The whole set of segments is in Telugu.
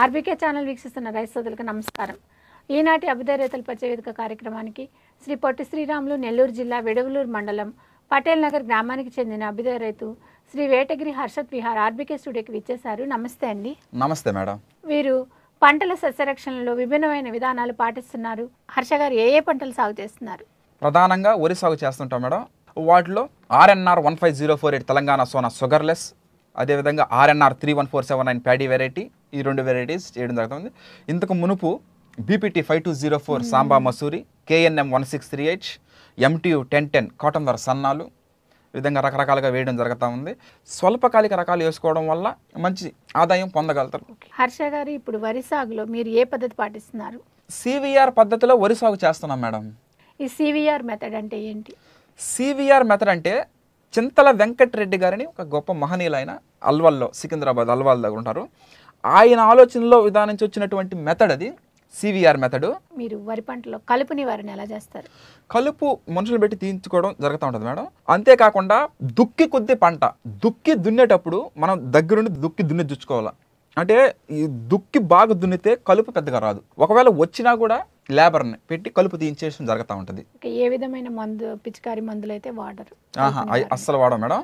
ఆర్బీకే ఛానల్ వీక్షిస్తున్న రైతు సోదరులకు నమస్కారం. ఈనాటి అభ్యుదయ రైతుల పరిచయ వేదిక కార్యక్రమానికి శ్రీ పొట్టి శ్రీరాములు నెల్లూరు జిల్లా వెడవలూరు మండలం పటేల్ నగర్ గ్రామానికి చెందిన అభ్యుదయ రైతు శ్రీ వేటగిరి హర్షత్ విహార్ ఆర్బీకే స్టూడియోకి విచ్చేశారు. నమస్తే అండి. నమస్తే మేడం. వీరు పంటల సస్యరక్షణలో విభిన్నమైన విధానాలు పాటిస్తున్నారు. హర్ష గారు ఏ పంటలు సాగు చేస్తున్నారు? ప్రధానంగా వరి సాగు చేస్తుంటాం మేడం. వాటిలో RNR 15048 తెలంగాణ సోనా షుగర్లెస్, అదేవిధంగా RNR 31479 ప్యాడీ వెరైటీ, ఈ రెండు వెరైటీస్ చేయడం జరుగుతుంది. ఇంతకు మునుపు BPT 5204 Samba Masuri, KNM 1638, MTU 1010 cotton వర సన్నాలు, ఈ విధంగా రకరకాలుగా వేయడం జరుగుతూ ఉంది. స్వల్పకాలిక రకాలు వేసుకోవడం వల్ల మంచి ఆదాయం పొందగలుగుతారు. హర్ష గారు, ఇప్పుడు వరి సాగులో మీరు ఏ పద్ధతి పాటిస్తున్నారు? CVR పద్ధతిలో వరి సాగు చేస్తున్నాం మేడం. ఈ CVR మెథడ్ అంటే ఏంటి? CVR మెథడ్ అంటే చింతల వెంకటరెడ్డి గారిని ఒక గొప్ప మహనీయులైన అల్వాల్లో, సికింద్రాబాద్ అల్వాల్ దగ్గర ఉంటారు. ఆయన ఆలోచనలో విధానించి వచ్చినటువంటి మెథడ్ అది CVR మెథడ్. మీరు వరి పంటలో కలుపు నివారణ ఎలా చేస్తారు? కలుపు మనుషులు పెట్టి తీయించుకోవడం జరుగుతూ ఉంటుంది మేడం. అంతేకాకుండా దుక్కి కొద్ది పంట దుక్కి దున్నేటప్పుడు మనం దగ్గరుండి దుక్కి దున్ని దుచ్చుకోవాలి. అంటే ఈ దుక్కి బాగా దున్నితే కలుపు పెద్దగా రాదు. ఒకవేళ వచ్చినా కూడా లేబర్ని పెట్టి కలుపు తీయించేయడం జరుగుతూ ఉంటుంది. ఏ విధమైన మందు, పిచికారి మందులు అయితే వాడరు? అస్సలు వాడం మేడం.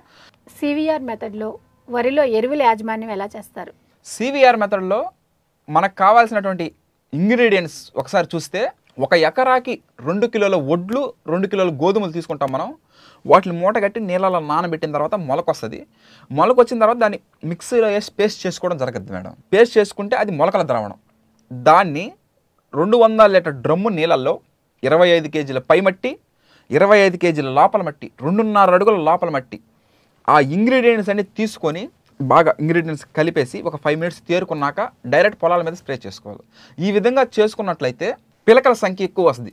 CVR మెథడ్లో వరిలో ఎరువుల యాజమాన్యం ఎలా చేస్తారు? CVR మెథడ్లో మనకు కావాల్సినటువంటి ఇంగ్రీడియంట్స్ ఒకసారి చూస్తే, ఒక ఎకరాకి 2 కిలోల వడ్లు, 2 కిలోల గోధుమలు తీసుకుంటాం మనం. వాటిని మూట కట్టి నీళ్ళలో నానబెట్టిన తర్వాత మొలకొస్తుంది. మొలకొచ్చిన తర్వాత దాన్ని మిక్సీలో వేసి పేస్ట్ చేసుకోవడం జరుగుతుంది మేడం. పేస్ట్ చేసుకుంటే అది మొలకల ద్రావణం. దాన్ని 200 లీటర్ డ్రమ్ము నీళ్ళల్లో 25 కేజీల పై మట్టి, 25 కేజీల లోపల మట్టి, 2.5 అడుగుల లోపల మట్టి, ఆ ఇంగ్రీడియంట్స్ అన్ని తీసుకొని బాగా ఇంగ్రీడియంట్స్ కలిపేసి ఒక 5 మినిట్స్ తేరుకున్నాక డైరెక్ట్ పొలాల మీద స్ప్రే చేసుకోవాలి. ఈ విధంగా చేసుకున్నట్లయితే పిలకల సంఖ్య ఎక్కువ వస్తుంది.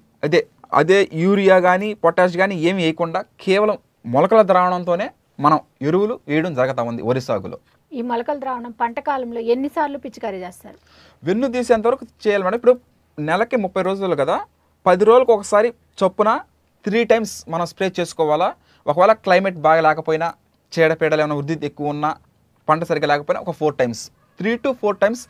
అదే యూరియా కానీ పొటాష్ కానీ ఏమి వేయకుండా కేవలం మొలకల ద్రావణంతోనే మనం ఎరువులు వేయడం జరుగుతూ ఉంది వరి సాగులో. ఈ మొలకల ద్రావణం పంట కాలంలో ఎన్నిసార్లు పిచికారీ చేస్తారు? వెన్ను తీసేంత వరకు చేయాలి మేడం. ఇప్పుడు నెలకి 30 రోజులు కదా, 10 రోజులకు ఒకసారి చొప్పున 3 టైమ్స్ మనం స్ప్రే చేసుకోవాలా. ఒకవేళ క్లైమేట్ బాగా లేకపోయినా, చీడపీడలు ఏమైనా వృద్ధి ఎక్కువ ఉన్నా, పంట సరిగ్గా లేకపోయినా ఒక 4 టైమ్స్, 3 to 4 టైమ్స్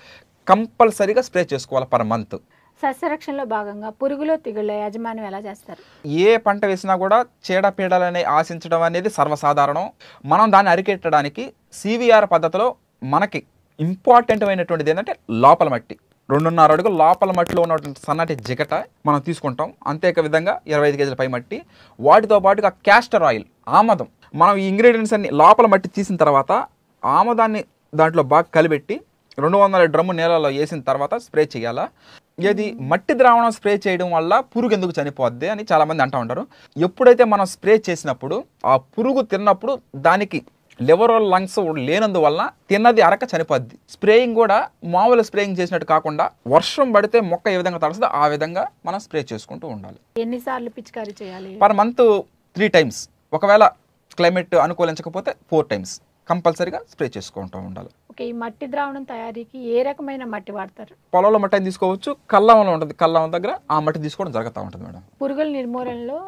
కంపల్సరీగా స్ప్రే చేసుకోవాలి పర్ మంత్. సస్యరక్షణలో భాగంగా పురుగులు, తెగుళ్ళ యాజమాన్యం ఎలా చేస్తారు? ఏ పంట వేసినా కూడా చీడపీడలని ఆశించడం అనేది సర్వసాధారణం. మనం దాన్ని అరికెట్టడానికి CVR పద్ధతిలో మనకి ఇంపార్టెంట్ అయినటువంటిది ఏంటంటే లోపల మట్టి, 2.5 అడుగుల లోపల మట్టిలో ఉన్నటువంటి సన్నటి జిగట మనం తీసుకుంటాం. అంతేక విధంగా 25 కేజీల పై మట్టి, వాటితో పాటుగా క్యాస్టర్ ఆయిల్, ఆమదం. మనం ఈ ఇంగ్రీడియంట్స్ అన్ని లోపల మట్టి తీసిన తర్వాత ఆమదాన్ని దాంట్లో బాగా కలిపెట్టి 200 డ్రమ్ము నీళ్ళలో వేసిన తర్వాత స్ప్రే చేయాలా. ఇది మట్టి ద్రావణం స్ప్రే చేయడం వల్ల పురుగు ఎందుకు చనిపోద్ది అని చాలామంది అంటూ ఉంటారు. ఎప్పుడైతే మనం స్ప్రే చేసినప్పుడు ఆ పురుగు తిన్నప్పుడు దానికి లివర్ లంగ్స్ లేనందువల్ల తిన్నది అరక చనిపోద్ది. స్ప్రేయింగ్ కూడా మామూలు స్ప్రేయింగ్ చేసినట్టు కాకుండా వర్షం పడితే మొక్క ఏ విధంగా తడుస్తుందో ఆ విధంగా మనం స్ప్రే చేసుకుంటూ ఉండాలి. ఎన్నిసార్లు పిచికారీ చేయాలి? Per month 3 times. ఒకవేళ క్లైమేట్ అనుకూలించకపోతే 4 టైమ్స్ కంపల్సరీగా స్ప్రే చేసుకుంటూ ఉండాలి. ఈ మట్టి ద్రావణం తయారీకి ఏ రకమైన మట్టి వాడతారు? పొలంలో మట్టి తీసుకోవచ్చు, కల్లంలో ఉంటుంది, కల్లం దగ్గర ఆ మట్టి తీసుకోవడం జరుగుతూ ఉంటుంది మేడం. పురుగుల నిర్మూలనలో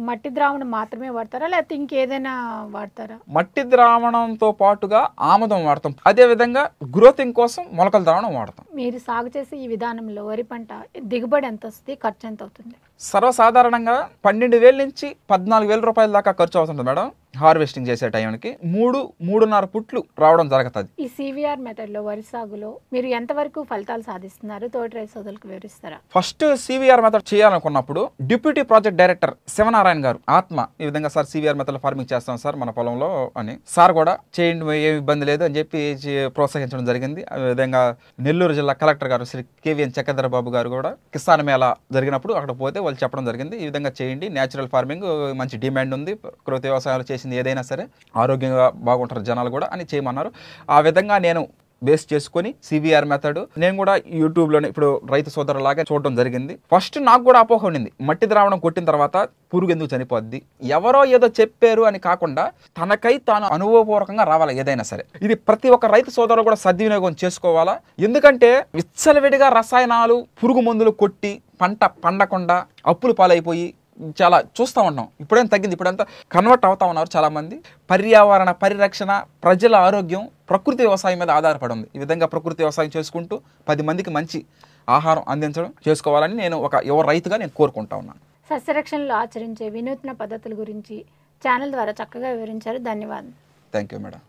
మట్టి ద్రావణం మాత్రమే వాడతారా, లేకపోతే ఇంకేదైనా వాడతారా? మట్టి ద్రావణంతో పాటుగా ఆమదం వాడతాం. అదే విధంగా గ్రోతింగ్ కోసం మొలకల ద్రావణం వాడతాం. మీరు సాగు చేసే ఈ విధానంలో వరి పంట దిగుబడి ఎంత వస్తుంది, ఖర్చు ఎంత అవుతుంది? సర్వసాధారణంగా 12,000 నుంచి 14,000 రూపాయల దాకా ఖర్చు అవుతుంది మేడం. హార్వెస్టింగ్ చేసే టైంకి 3-3.5 పుట్లు రావడం జరుగుతుంది. ఈ CVR మెథడ్లో వరి సాగులో మీరు ఎంతవరకు ఫలితాలు సాధిస్తున్నారు? తోటి రైతు సోదరులకు వివరిస్తారా? ఫస్ట్ CVR మెథడ్ చేయాలనుకున్నప్పుడు డిప్యూటీ ప్రాజెక్ట్ డైరెక్టర్ శివనారాయణ గారు ఆత్మ ఈ విధంగా, సార్ CVR మెథడ్ ఫార్మింగ్ చేస్తాం సార్ మన పొలంలో అని, సార్ కూడా చేయండి, ఏమి ఇబ్బంది లేదు అని చెప్పి ప్రోత్సహించడం జరిగింది. ఆ విధంగా నెల్లూరు జిల్లా కలెక్టర్ గారు శ్రీ KVN చక్రధర బాబు గారు కూడా కిసాన్ మేళా జరిగినప్పుడు అక్కడ పోతే వాళ్ళు చెప్పడం జరిగింది, ఈ విధంగా చేయండి, న్యాచురల్ ఫార్మింగ్ మంచి డిమాండ్ ఉంది, ప్రకృతి వ్యవసాయాలు చేసింది ఏదైనా సరే ఆరోగ్యంగా బాగుంటారు జనాలు కూడా అని చేయమన్నారు. ఆ విధంగా నేను బేస్ చేసుకొని CVR మెథడ్ నేను కూడా యూట్యూబ్లోనే ఇప్పుడు రైతు సోదరులాగా చూడడం జరిగింది. ఫస్ట్ నాకు కూడా అపోహ ఉండింది, మట్టి ద్రావణం కొట్టిన తర్వాత పురుగు ఎందుకు చనిపోద్ది, ఎవరో ఏదో చెప్పారు అని కాకుండా తనకై తాను అనుభవపూర్వకంగా రావాలి ఏదైనా సరే. ఇది ప్రతి ఒక్క రైతు సోదరులు కూడా సద్వినియోగం చేసుకోవాలా. ఎందుకంటే విచ్చలవిడిగా రసాయనాలు, పురుగు మందులు కొట్టి పంట పండకుండా అప్పులు పాలైపోయి చాలా చూస్తూ ఉన్నాం. ఇప్పుడేం తగ్గింది, ఇప్పుడంతా కన్వర్ట్ అవుతా ఉన్నారు చాలామంది. పర్యావరణ పరిరక్షణ, ప్రజల ఆరోగ్యం ప్రకృతి వ్యవసాయం మీద ఆధారపడి ఉంది. ఈ విధంగా ప్రకృతి వ్యవసాయం చేసుకుంటూ 10 మందికి మంచి ఆహారం అందించడం చేసుకోవాలని నేను ఒక యువ రైతుగా నేను కోరుకుంటా ఉన్నాను. సస్యరక్షణలో ఆచరించే వినూత్న పద్ధతుల గురించి ఛానల్ ద్వారా చక్కగా వివరించారు. ధన్యవాదాలు. Thank you madam.